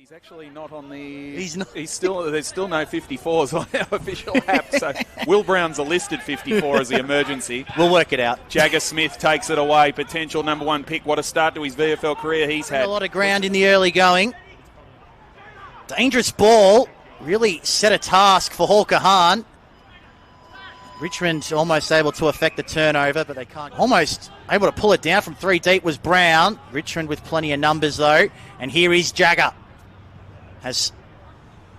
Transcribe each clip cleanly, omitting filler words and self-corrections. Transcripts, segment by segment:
He's actually not on the... He's not. There's still no 54s on our official app, so Will Brown's a listed 54 as the emergency. We'll work it out. Jagga Smith takes it away, potential number one pick. What a start to his VFL career he's had. A lot of ground in the early going. Dangerous ball. Really set a task for Hawker Hahn. Richmond almost able to affect the turnover, but they can't. Almost able to pull it down from 3 deep was Brown. Richmond with plenty of numbers though. And here is Jagga. Has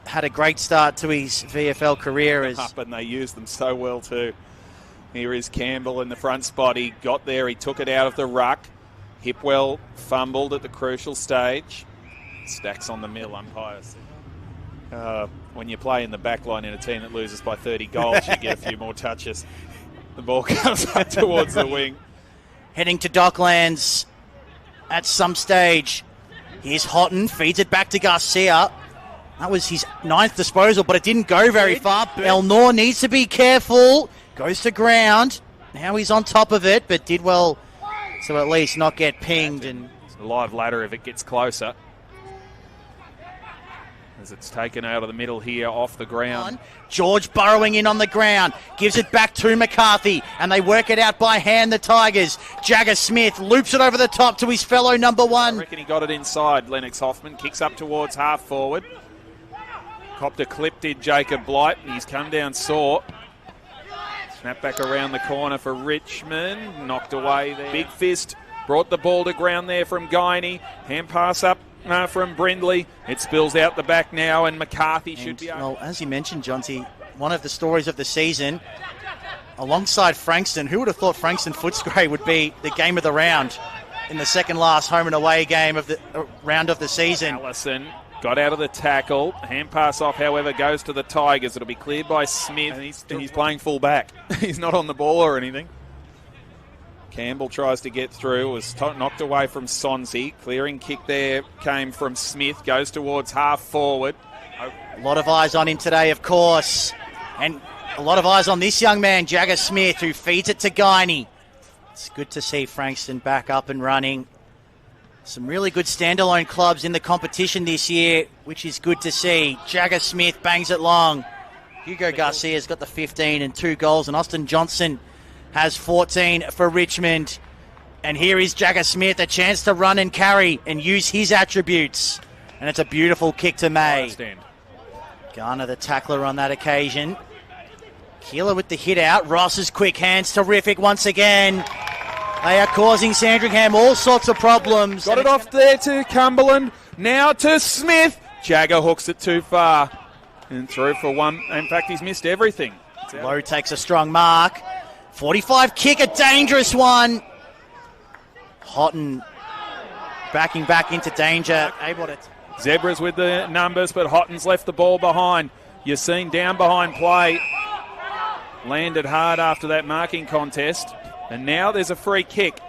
had a great start to his VFL career. And they used them so well too. Here is Campbell in the front spot. He got there, he took it out of the ruck. Hipwell fumbled at the crucial stage. Stacks on the mill, umpires. When you play in the back line in a team that loses by 30 goals, you get a few more touches. The ball comes up towards the wing. Heading to Docklands at some stage. Here's Houghton, feeds it back to Garcia. That was his 9th disposal, but it didn't go very far. Elnor needs to be careful. Goes to ground. Now he's on top of it, but did well to at least not get pinged. And it's a live ladder if it gets closer. As it's taken out of the middle here off the ground. George burrowing in on the ground. Gives it back to McCarthy. And they work it out by hand, the Tigers. Jagga Smith loops it over the top to his fellow number one. I reckon he got it inside. Lennox Hoffman kicks up towards half forward. Copped a clip, did Jacob Blight. He's come down sore. Snap back around the corner for Richmond. Knocked away there. Big fist. Brought the ball to ground there from Guiney. Hand pass up from Brindley. It spills out the back now, and McCarthy should be... Well, as you mentioned, Jonty, one of the stories of the season, alongside Frankston, who would have thought Frankston Footscray would be the game of the round in the second last home and away game of the round of the season? Allison got out of the tackle. Hand pass off, however, goes to the Tigers. It'll be cleared by Smith. And he's playing full back. He's not on the ball or anything. Campbell tries to get through, was knocked away from Sonsi. Clearing kick there came from Smith, goes towards half forward. A lot of eyes on him today, of course. And a lot of eyes on this young man, Jagga Smith, who feeds it to Guiney. It's good to see Frankston back up and running. Some really good standalone clubs in the competition this year, which is good to see. Jagga Smith bangs it long. Hugo Garcia's got the 15 and 2 goals, and Austin Johnson has 14 for Richmond. And here is Jagga Smith, a chance to run and carry and use his attributes. And it's a beautiful kick to May. Garner the tackler on that occasion. Keeler with the hit out. Ross's quick hands, terrific once again. They are causing Sandringham all sorts of problems. Got it off there to Cumberland. Now to Smith. Jagga hooks it too far. And through for one. In fact, he's missed everything. Lowe takes a strong mark. 45 kick, a dangerous one. Houghton backing back into danger. Able to... Zebras with the numbers, but Houghton's left the ball behind. You're seeing down behind play. Landed hard after that marking contest. And now there's a free kick.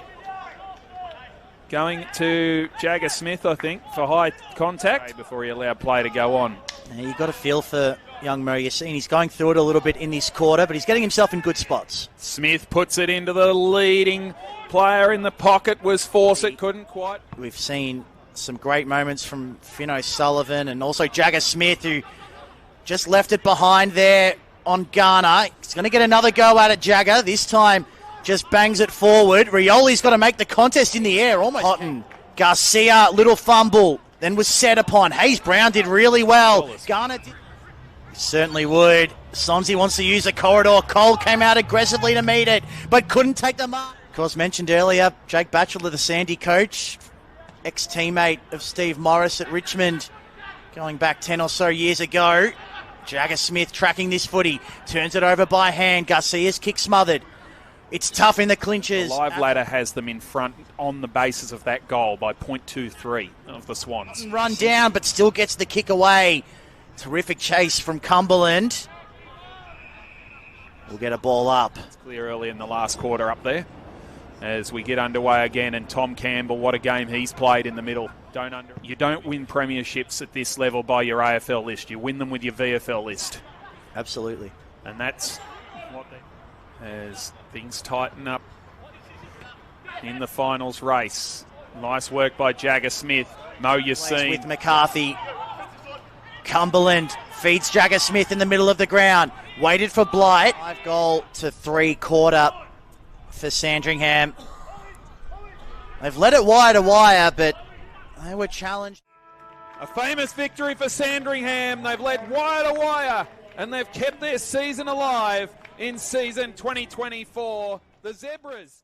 Going to Jagga Smith, I think, for high contact. Before he allowed play to go on. Now you've got a feel for young Murray. You're seeing he's going through it a little bit in this quarter, but he's getting himself in good spots. Smith puts it into the leading player in the pocket, was Fawcett, couldn't quite. We've seen some great moments from Finn O'Sullivan and also Jagga Smith, who just left it behind there on Garner. He's going to get another go at it, Jagga. This time just bangs it forward. Rioli's got to make the contest in the air. Almost. Houghton. Garcia, little fumble, then was set upon. Hayes Brown did really well. Garner did... Certainly would. Sonsi wants to use a corridor. Cole came out aggressively to meet it, but couldn't take the mark. Of course, mentioned earlier, Jake Batchelor, the Sandy coach, ex-teammate of Steve Morris at Richmond, going back 10 or so years ago. Jagga Smith tracking this footy. Turns it over by hand. Garcia's kick smothered. It's tough in the clinches. The live ladder has them in front on the basis of that goal by .23 of the Swans. Run down, but still gets the kick away. Terrific chase from Cumberland. We'll get a ball up. It's clear early in the last quarter up there as we get underway again. And Tom Campbell, what a game he's played in the middle. You don't win premierships at this level by your AFL list. You win them with your VFL list. Absolutely. And that's what as things tighten up in the finals race. Nice work by Jagga Smith. Mo Yassine. With McCarthy. Cumberland feeds Jagga Smith in the middle of the ground. Waited for Blight. 5 to 3 quarter for Sandringham. They've let it wire to wire, but they were challenged. A famous victory for Sandringham. They've led wire to wire and they've kept their season alive in season 2024. The Zebras.